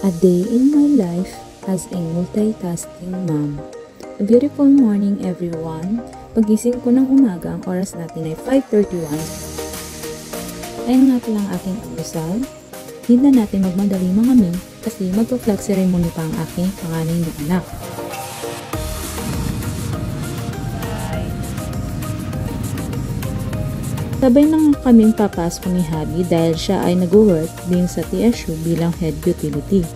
A day in my life as a multitasking mom. A beautiful morning everyone. Pagising ko ng umaga, ang oras natin ay 5:31. Ayun nga pala ang aking almusal. Hindi na natin magmadali mga mi kasi magpa-flag ceremony pa ang aking panganay na anak. Sabay na nga kaming papasok ni Habi dahil siya ay nag-work din sa TSU bilang head utility.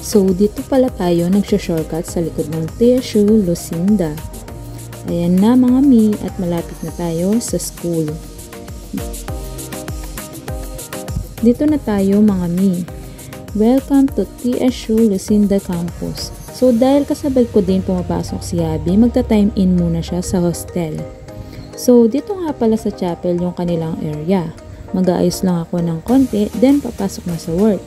So dito pala tayo nagsha-shortcut sa likod ng TSU Lucinda. Ayan na mga mi at malapit na tayo sa school. Dito na tayo mga mi. Welcome to TSU Lucinda Campus. So dahil kasabay ko din pumapasok si Habi, magta-time in muna siya sa hostel. So, dito nga pala sa chapel yung kanilang area. Mag-aayos lang ako ng konti, then papasok na sa work.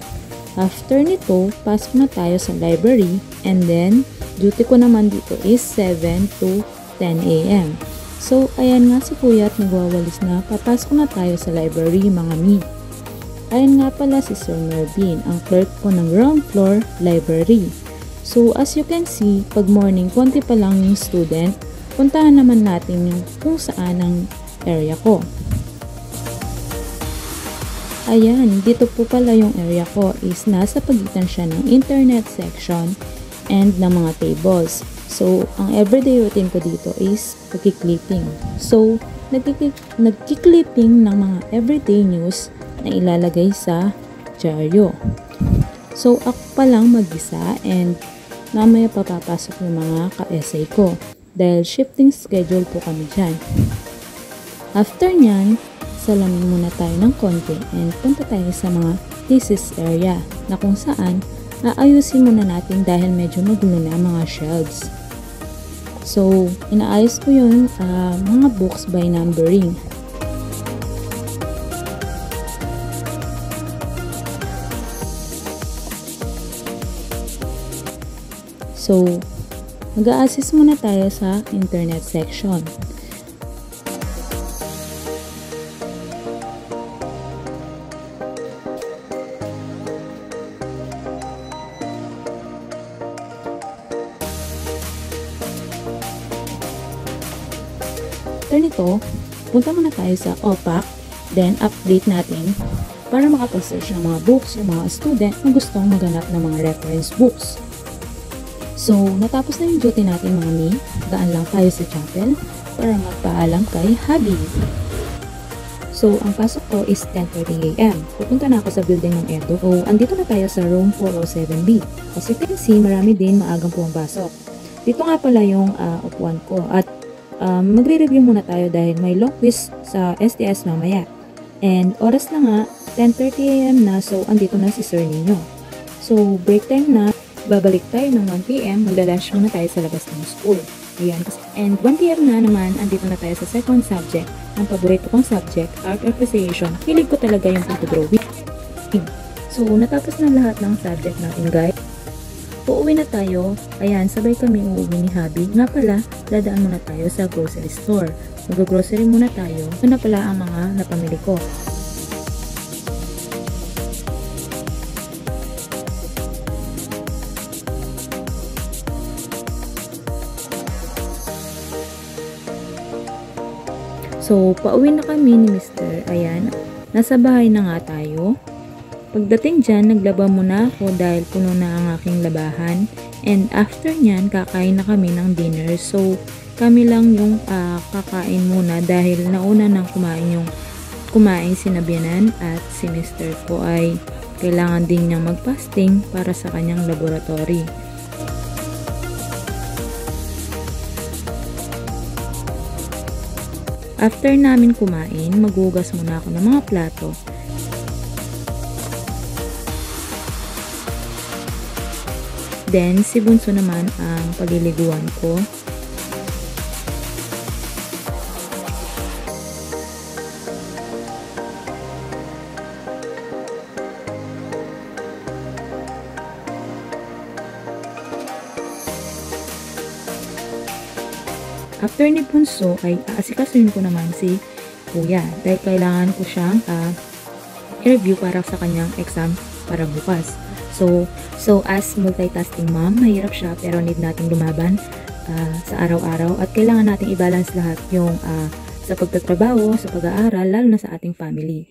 After nito, pasok na tayo sa library, and then, duty ko naman dito is 7 to 10 a.m. So, ayan nga si Kuya at nagwawalis na, papasok na tayo sa library mga mi. Ayan nga pala si Sir Mervin, ang clerk ko ng ground floor library. So, as you can see, pag morning, konti pa lang yung student, puntahan naman natin yung kung saan ang area ko. Ayan, dito po pala yung area ko is nasa pagitan siya ng internet section and ng mga tables. So, ang everyday routine ko dito is pagkiklipping. So, nagkiklipping ng mga everyday news na ilalagay sa dyaryo. So, ako pa lang mag-isa and mamaya papapasok yung mga ka-essay ko. Dahil shifting schedule po kami dyan. After nyan, salamin muna tayo ng konti and punta tayo sa mga thesis area na kung saan aayusin muna natin dahil medyo magulo na mga shelves. So, inaayos ko yung mga books by numbering. So, mag-a-assist muna tayo sa internet section. After nito, punta muna tayo sa OPAC, then update natin para makapag-search ng mga books yung mga student na gustong maghanap ng mga reference books. So, natapos na yung duty natin mga mi, daan lang tayo sa chapel para magpaalam kay Habi. So, ang pasok ko is 10:30 a.m. Pupunta na ako sa building ng Edo. So, andito na tayo sa room 407B. As you can see, marami din maagang pumapasok. Dito nga pala yung upuan ko at magre-review muna tayo dahil may long quiz sa STS mamaya. And oras na nga, 10:30 a.m. na, so andito na si Sir Nino. So, break time na. Babalik tayo ng 1 p.m. Magla-lunch muna tayo sa labas ng school. Ayan. And 1 p.m. na naman, andito na tayo sa second subject. Ang paborito kong subject, art appreciation. Hilig ko talaga yung photo-drawing. So, natapos na lahat ng subject natin, guys. Uuwi na tayo. Ayan, sabay kami uuwi ni Habi. Nga pala, dadaan muna tayo sa grocery store. Mag-grocery muna tayo. Ito na pala ang mga napamili ko. So, pauwi na kami ni Mr. Ayan, nasa bahay na nga tayo. Pagdating dyan, naglaba muna ako dahil puno na ang aking labahan. And after nyan, kakain na kami ng dinner. So, kami lang yung kakain muna dahil nauna nang kumain si Nabianan at si Mr. ko ay kailangan din niyang mag-fasting para sa kanyang laboratory. After namin kumain, maghugas muna ako ng mga plato. Then, si Bunso naman ang paliliguan ko. After ni Bunso ay aasikasuhin ko naman si Kuya dahil kailangan ko siyang i-review para sa kanyang exam para bukas. So as multitasking mom, mahirap siya pero need nating lumaban sa araw-araw at kailangan nating i-balance lahat yung sa pagtatrabaho, sa pag-aaral, lalo na sa ating family.